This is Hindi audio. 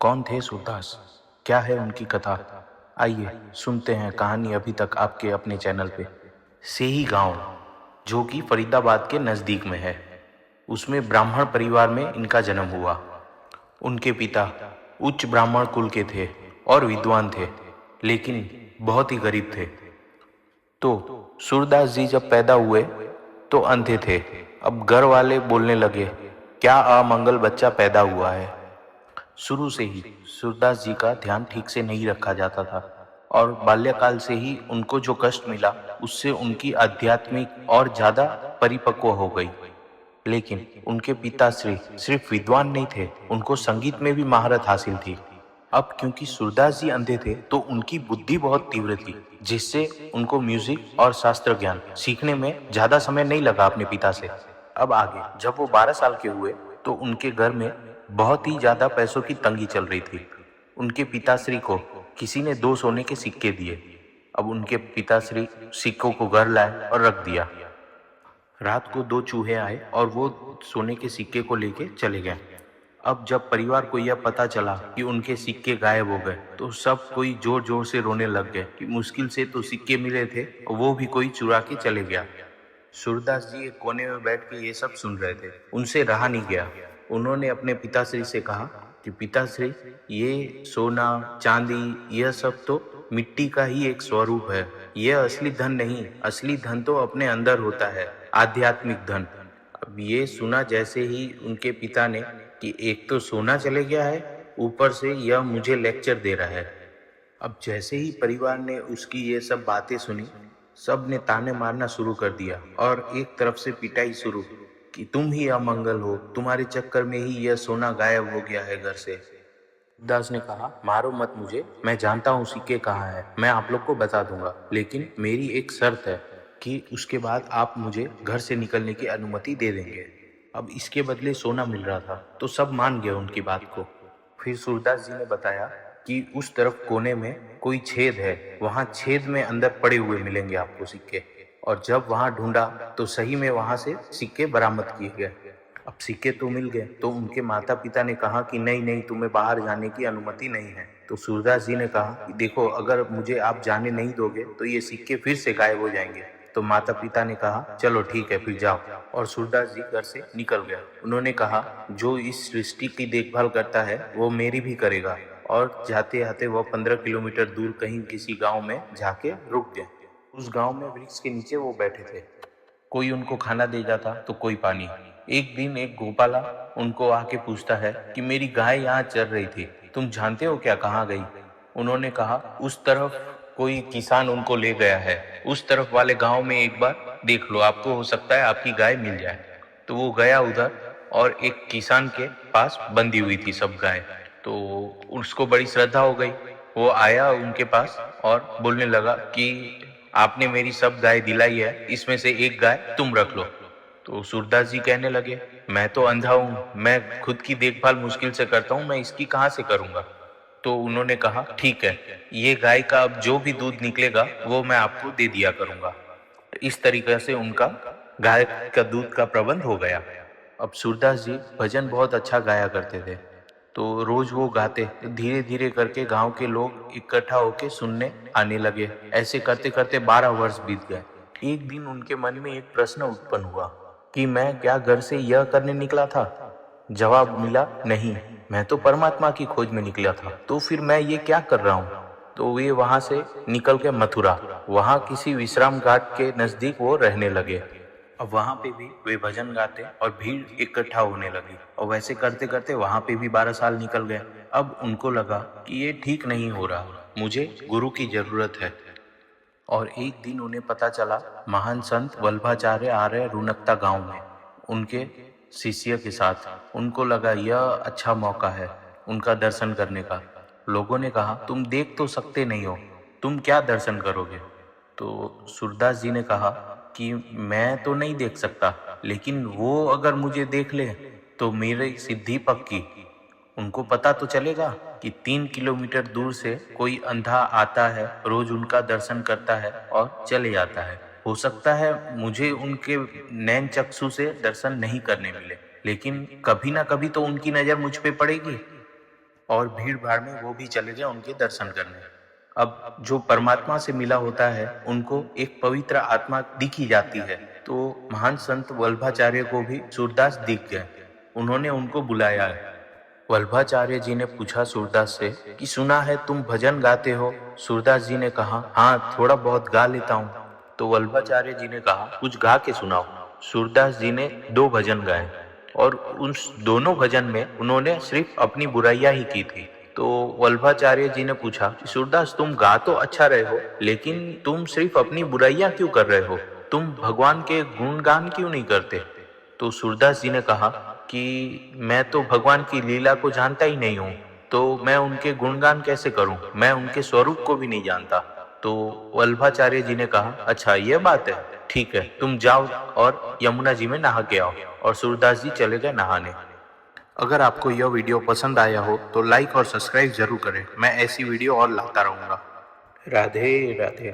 कौन थे सूरदास? क्या है उनकी कथा? आइए सुनते हैं कहानी अभी तक आपके अपने चैनल पे। सेही गांव, जो कि फरीदाबाद के नज़दीक में है, उसमें ब्राह्मण परिवार में इनका जन्म हुआ। उनके पिता उच्च ब्राह्मण कुल के थे और विद्वान थे, लेकिन बहुत ही गरीब थे। तो सूरदास जी जब पैदा हुए तो अंधे थे। अब घर वाले बोलने लगे, क्या अमंगल बच्चा पैदा हुआ है। शुरू से ही सूरदास जी का ध्यान ठीक से नहीं रखा जाता था और बाल्यकाल से ही उनको जो कष्ट मिला उससे उनकी आध्यात्मिक और ज्यादा परिपक्व हो गई। लेकिन उनके पिताश्री सिर्फ विद्वान नहीं थे, उनको संगीत में भी महारत हासिल थी। अब क्योंकि सूरदास जी अंधे थे तो उनकी बुद्धि बहुत तीव्र थी, जिससे उनको म्यूजिक और शास्त्र ज्ञान सीखने में ज्यादा समय नहीं लगा अपने पिता से। अब आगे जब वो 12 साल के हुए तो उनके घर में बहुत ही ज्यादा पैसों की तंगी चल रही थी। उनके पिताश्री को किसी ने 2 सोने के सिक्के दिए। अब उनके पिताश्री सिक्कों को घर लाए और रख दिया। रात को 2 चूहे आए और वो सोने के सिक्के को लेके चले गए। अब जब परिवार को यह पता चला कि उनके सिक्के गायब हो गए तो सब कोई जोर जोर से रोने लग गए कि मुश्किल से तो सिक्के मिले थे, वो भी कोई चुरा के चले गया। सूरदास जी एक कोने में बैठ के ये सब सुन रहे थे। उनसे रहा नहीं गया। उन्होंने अपने पिताश्री से कहा कि पिताश्री, ये सोना चांदी यह सब तो मिट्टी का ही एक स्वरूप है, यह असली धन नहीं। असली धन तो अपने अंदर होता है, आध्यात्मिक धन। अब ये सुना जैसे ही उनके पिता ने कि एक तो सोना चले गया है, ऊपर से यह मुझे लेक्चर दे रहा है। अब जैसे ही परिवार ने उसकी ये सब बातें सुनी, सब ने ताने मारना शुरू कर दिया और एक तरफ से पिटाई शुरू कि तुम ही अमंगल हो, तुम्हारे चक्कर में ही यह सोना गायब हो गया है घर से। दास ने कहा, मारो मत मुझे, मैं जानता हूँ सिक्के कहाँ है, मैं आप लोग को बता दूंगा, लेकिन मेरी एक शर्त है कि उसके बाद आप मुझे घर से निकलने की अनुमति दे देंगे। अब इसके बदले सोना मिल रहा था तो सब मान गए उनकी बात को। फिर सूरदास जी ने बताया कि उस तरफ कोने में कोई छेद है, वहां छेद में अंदर पड़े हुए मिलेंगे आपको सिक्के। और जब वहां ढूंढा तो सही में वहां से सिक्के बरामद किए गए। अब सिक्के तो मिल गए तो उनके माता पिता ने कहा कि नहीं नहीं, तुम्हें बाहर जाने की अनुमति नहीं है। तो सूरदास जी ने कहा कि देखो, अगर मुझे आप जाने नहीं दोगे तो ये सिक्के फिर से गायब हो जाएंगे। तो माता पिता ने कहा चलो ठीक है, फिर जाओ। और सूरदास जी घर से निकल गए। उन्होंने कहा, जो इस सृष्टि की देखभाल करता है वो मेरी भी करेगा। और जाते जाते वो 15 किलोमीटर दूर कहीं किसी गांव में जाके रुक गए। उस गांव में वृक्ष के नीचे वो बैठे थे। कोई उनको खाना दे जाता तो कोई पानी। एक दिन एक गोपाला उनको आके पूछता है कि मेरी गाय यहाँ चर रही थी, तुम जानते हो क्या कहाँ गई? उन्होंने कहा, उस तरफ कोई किसान उनको ले गया है, उस तरफ वाले गांव में एक बार देख लो, आपको हो सकता है आपकी गाय मिल जाए। तो वो गया उधर और एक किसान के पास बंधी हुई थी सब गाय। तो उसको बड़ी श्रद्धा हो गई। वो आया उनके पास और बोलने लगा कि आपने मेरी सब गाय दिलाई है, इसमें से एक गाय तुम रख लो। तो सूरदास जी कहने लगे, मैं तो अंधा हूँ, मैं खुद की देखभाल मुश्किल से करता हूँ, मैं इसकी कहाँ से करूँगा? तो उन्होंने कहा, ठीक है, ये गाय का अब जो भी दूध निकलेगा वो मैं आपको दे दिया करूँगा। इस तरीके से उनका गाय का दूध का प्रबंध हो गया। अब सूरदास जी भजन बहुत अच्छा गाया करते थे, तो रोज वो गाते। धीरे धीरे करके गांव के लोग इकट्ठा होके सुनने आने लगे। ऐसे करते करते 12 वर्ष बीत गए। एक दिन उनके मन में एक प्रश्न उत्पन्न हुआ कि मैं क्या घर से यह करने निकला था? जवाब मिला, नहीं, मैं तो परमात्मा की खोज में निकला था, तो फिर मैं ये क्या कर रहा हूँ? तो वे वहां से निकल के मथुरा, वहां किसी विश्राम घाट के नजदीक वो रहने लगे। अब वहां पे भी वे भजन गाते और भीड़ इकट्ठा होने लगी, और वैसे करते करते वहां पे भी 12 साल निकल गए। अब उनको लगा कि ये ठीक नहीं हो रहा, मुझे गुरु की जरूरत है। और एक दिन उन्हें पता चला, महान संत वल्लभाचार्य आ रहे रुनकता गांव में उनके शिष्य के साथ। उनको लगा यह अच्छा मौका है उनका दर्शन करने का। लोगों ने कहा, तुम देख तो सकते नहीं हो, तुम क्या दर्शन करोगे? तो सूरदास जी ने कहा कि मैं तो नहीं देख सकता, लेकिन वो अगर मुझे देख ले तो मेरी सिद्धि पक्की। उनको पता तो चलेगा कि 3 किलोमीटर दूर से कोई अंधा आता है, रोज उनका दर्शन करता है और चले जाता है। हो सकता है मुझे उनके नैन चक्षु से दर्शन नहीं करने मिले, लेकिन कभी ना कभी तो उनकी नजर मुझ पे पड़ेगी। और भीड़ भाड़ में वो भी चले गए उनके दर्शन करने। अब जो परमात्मा से मिला होता है उनको एक पवित्र आत्मा दिखी जाती है, तो महान संत वल्भाचार्य को भी सूरदास दिख गए। उन्होंने उनको बुलाया है। वल्भाचार्य जी ने पूछा सूरदास से कि सुना है तुम भजन गाते हो। सूरदास जी ने कहा हाँ, थोड़ा बहुत गा लेता हूँ। तो वल्भाचार्य जी ने कहा कुछ गा के सुनाओ। सूरदास जी ने 2 भजन गाए और उन दोनों भजन में उन्होंने सिर्फ अपनी बुराइयां ही की थी। तो वल्भाचार्य जी ने पूछा सूरदास, तुम गा तो अच्छा रहे हो, लेकिन तुम सिर्फ अपनी बुराइयां क्यों कर रहे हो? तुम भगवान के गुणगान क्यों नहीं करते? तो सूरदास जी ने कहा कि मैं तो भगवान की लीला को जानता ही नहीं हूँ, तो मैं उनके गुणगान कैसे करूँ? मैं उनके स्वरूप को भी नहीं जानता। तो वल्भाचार्य जी ने कहा अच्छा ये बात है, ठीक है, तुम जाओ और यमुना जी में नहा के आओ। और सूरदास जी चले गए नहाने। अगर आपको यह वीडियो पसंद आया हो तो लाइक और सब्सक्राइब जरूर करें। मैं ऐसी वीडियो और लाता रहूँगा। राधे राधे।